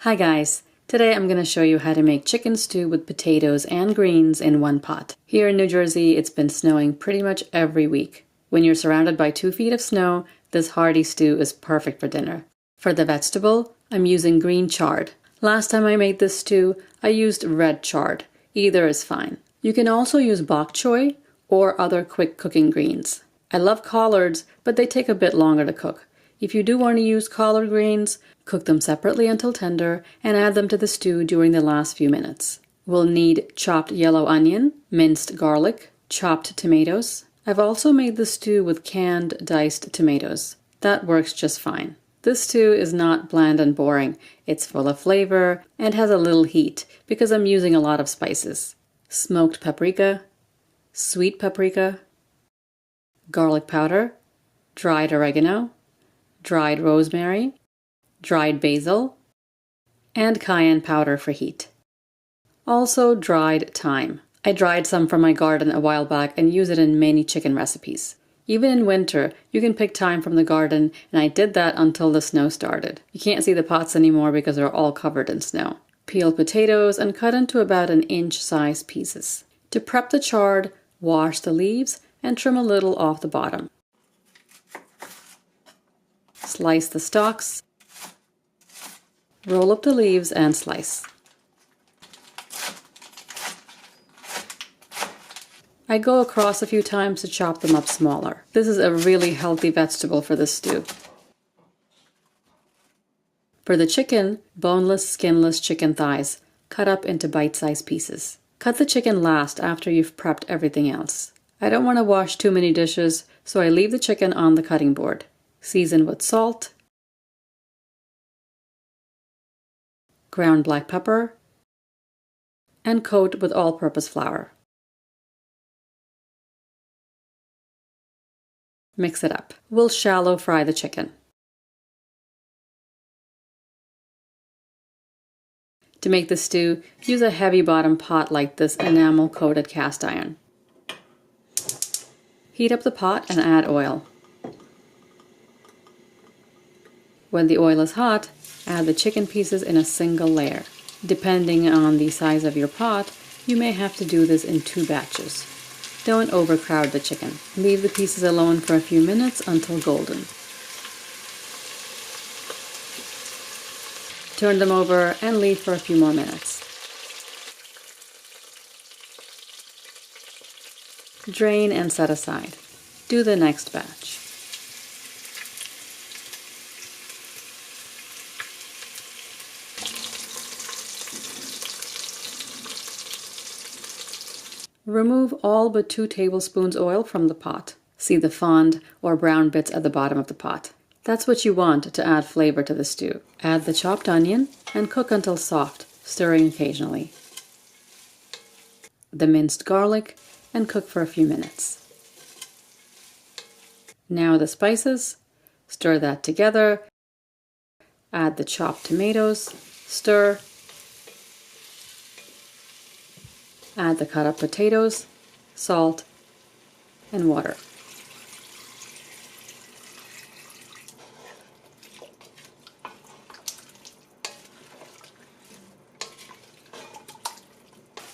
Hi guys! Today I'm going to show you how to make chicken stew with potatoes and greens in one pot. Here in New Jersey, it's been snowing pretty much every week. When you're surrounded by 2 feet of snow, this hearty stew is perfect for dinner. For the vegetable, I'm using green chard. Last time I made this stew, I used red chard. Either is fine. You can also use bok choy or other quick cooking greens. I love collards, but they take a bit longer to cook. If you do want to use collard greens, cook them separately until tender and add them to the stew during the last few minutes. We'll need chopped yellow onion, minced garlic, chopped tomatoes. I've also made the stew with canned diced tomatoes. That works just fine. This stew is not bland and boring. It's full of flavor and has a little heat because I'm using a lot of spices. Smoked paprika, sweet paprika, garlic powder, dried oregano, dried rosemary, dried basil, and cayenne powder for heat. Also dried thyme. I dried some from my garden a while back and use it in many chicken recipes. Even in winter, you can pick thyme from the garden, and I did that until the snow started. You can't see the pots anymore because they're all covered in snow. Peel potatoes and cut into about 1-inch size pieces. To prep the chard, wash the leaves and trim a little off the bottom. Slice the stalks. Roll up the leaves and slice. I go across a few times to chop them up smaller. This is a really healthy vegetable for this stew. For the chicken, boneless, skinless chicken thighs, cut up into bite-sized pieces. Cut the chicken last after you've prepped everything else. I don't want to wash too many dishes, so I leave the chicken on the cutting board. Season with salt, ground black pepper, and coat with all-purpose flour. Mix it up. We'll shallow fry the chicken. To make the stew, use a heavy bottom pot like this enamel coated cast iron. Heat up the pot and add oil. When the oil is hot, add the chicken pieces in a single layer. Depending on the size of your pot, you may have to do this in 2 batches. Don't overcrowd the chicken. Leave the pieces alone for a few minutes until golden. Turn them over and leave for a few more minutes. Drain and set aside. Do the next batch. Remove all but 2 tablespoons oil from the pot. See the fond or brown bits at the bottom of the pot. That's what you want to add flavor to the stew. Add the chopped onion and cook until soft, stirring occasionally. The minced garlic and cook for a few minutes. Now the spices. Stir that together. Add the chopped tomatoes. Stir. Add the cut up potatoes, salt, and water.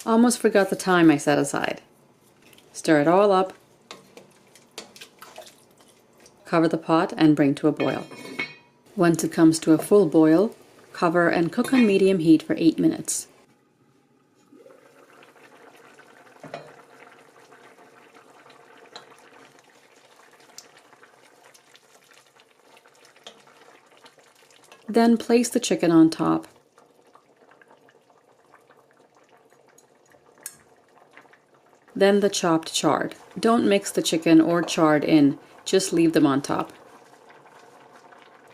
Almost forgot the thyme I set aside. Stir it all up. Cover the pot and bring to a boil. Once it comes to a full boil, cover and cook on medium heat for 8 minutes. Then place the chicken on top. Then the chopped chard. Don't mix the chicken or chard in, just leave them on top.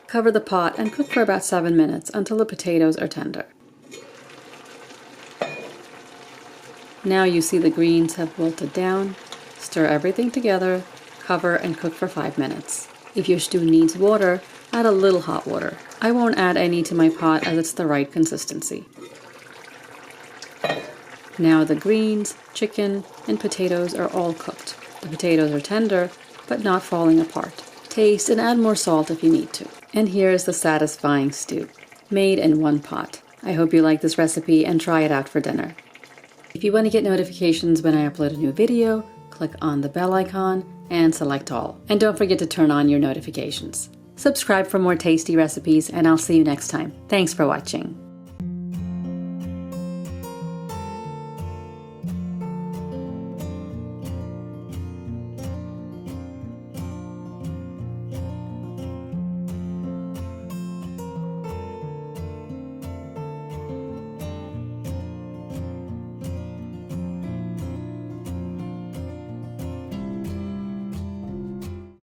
Cover the pot and cook for about 7 minutes until the potatoes are tender. Now you see the greens have wilted down. Stir everything together, cover and cook for 5 minutes. If your stew needs water, add a little hot water. I won't add any to my pot as it's the right consistency. Now the greens, chicken, and potatoes are all cooked. The potatoes are tender, but not falling apart. Taste and add more salt if you need to. And here is the satisfying stew, made in one pot. I hope you like this recipe and try it out for dinner. If you want to get notifications when I upload a new video, click on the bell icon and select all. And don't forget to turn on your notifications. Subscribe for more tasty recipes, and I'll see you next time. Thanks for watching.